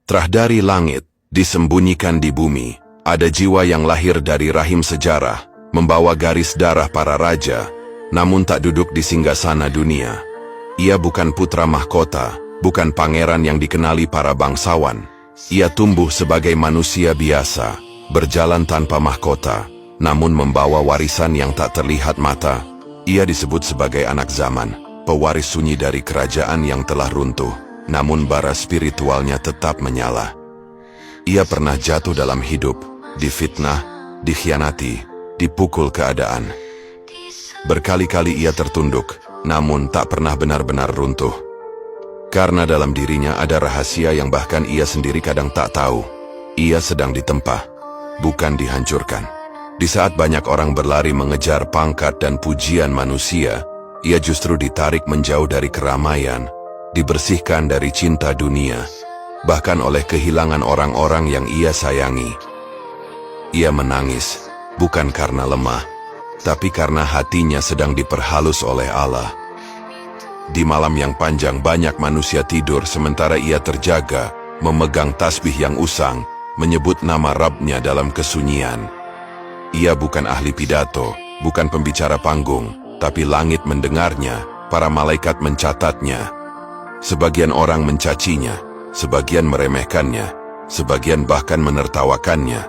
Terah dari langit, disembunyikan di bumi, ada jiwa yang lahir dari rahim sejarah, membawa garis darah para raja, namun tak duduk di singgasana dunia. Ia bukan putra mahkota, bukan pangeran yang dikenali para bangsawan. Ia tumbuh sebagai manusia biasa, berjalan tanpa mahkota, namun membawa warisan yang tak terlihat mata. Ia disebut sebagai anak zaman, pewaris sunyi dari kerajaan yang telah runtuh, namun bara spiritualnya tetap menyala. Ia pernah jatuh dalam hidup, difitnah, dikhianati, dipukul keadaan. Berkali-kali ia tertunduk, namun tak pernah benar-benar runtuh. Karena dalam dirinya ada rahasia yang bahkan ia sendiri kadang tak tahu. Ia sedang ditempa, bukan dihancurkan. Di saat banyak orang berlari mengejar pangkat dan pujian manusia, ia justru ditarik menjauh dari keramaian, dibersihkan dari cinta dunia, bahkan oleh kehilangan orang-orang yang ia sayangi. Ia menangis, bukan karena lemah, tapi karena hatinya sedang diperhalus oleh Allah. Di malam yang panjang banyak manusia tidur sementara ia terjaga, memegang tasbih yang usang, menyebut nama Rabb-Nya dalam kesunyian. Ia bukan ahli pidato, bukan pembicara panggung, tapi langit mendengarnya, para malaikat mencatatnya. Sebagian orang mencacinya, sebagian meremehkannya, sebagian bahkan menertawakannya.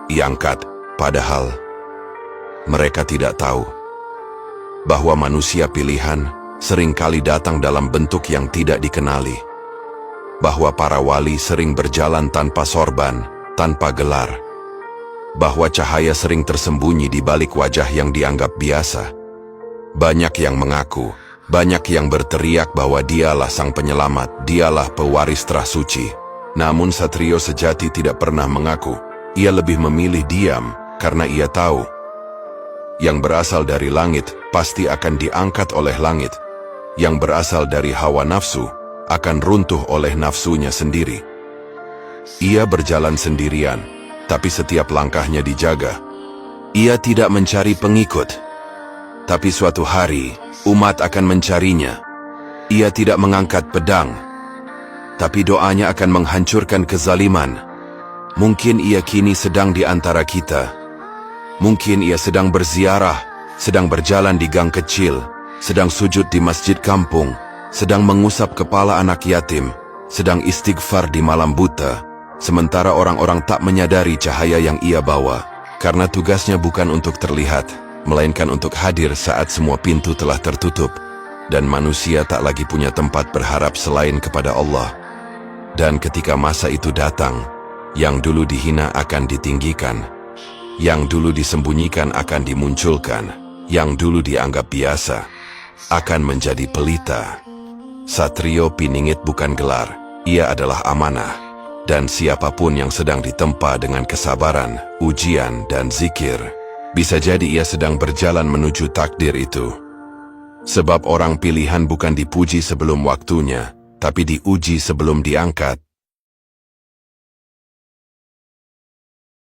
Iangkat, padahal mereka tidak tahu bahwa manusia pilihan seringkali datang dalam bentuk yang tidak dikenali. Bahwa para wali sering berjalan tanpa sorban, tanpa gelar. Bahwa cahaya sering tersembunyi di balik wajah yang dianggap biasa. Banyak yang mengaku, banyak yang berteriak bahwa dialah sang penyelamat, dialah pewaris terah suci. Namun Satrio sejati tidak pernah mengaku. Ia lebih memilih diam, karena ia tahu yang berasal dari langit pasti akan diangkat oleh langit. Yang berasal dari hawa nafsu akan runtuh oleh nafsunya sendiri. Ia berjalan sendirian, tapi setiap langkahnya dijaga. Ia tidak mencari pengikut, tapi suatu hari umat akan mencarinya. Ia tidak mengangkat pedang, tapi doanya akan menghancurkan kezaliman. Mungkin ia kini sedang di antara kita. Mungkin ia sedang berziarah, sedang berjalan di gang kecil, sedang sujud di masjid kampung, sedang mengusap kepala anak yatim, sedang istighfar di malam buta, sementara orang-orang tak menyadari cahaya yang ia bawa, karena tugasnya bukan untuk terlihat, melainkan untuk hadir saat semua pintu telah tertutup, dan manusia tak lagi punya tempat berharap selain kepada Allah. Dan ketika masa itu datang, yang dulu dihina akan ditinggikan, yang dulu disembunyikan akan dimunculkan, yang dulu dianggap biasa akan menjadi pelita. Satrio Piningit bukan gelar, ia adalah amanah. Dan siapapun yang sedang ditempa dengan kesabaran, ujian, dan zikir, bisa jadi ia sedang berjalan menuju takdir itu. Sebab orang pilihan bukan dipuji sebelum waktunya, tapi diuji sebelum diangkat.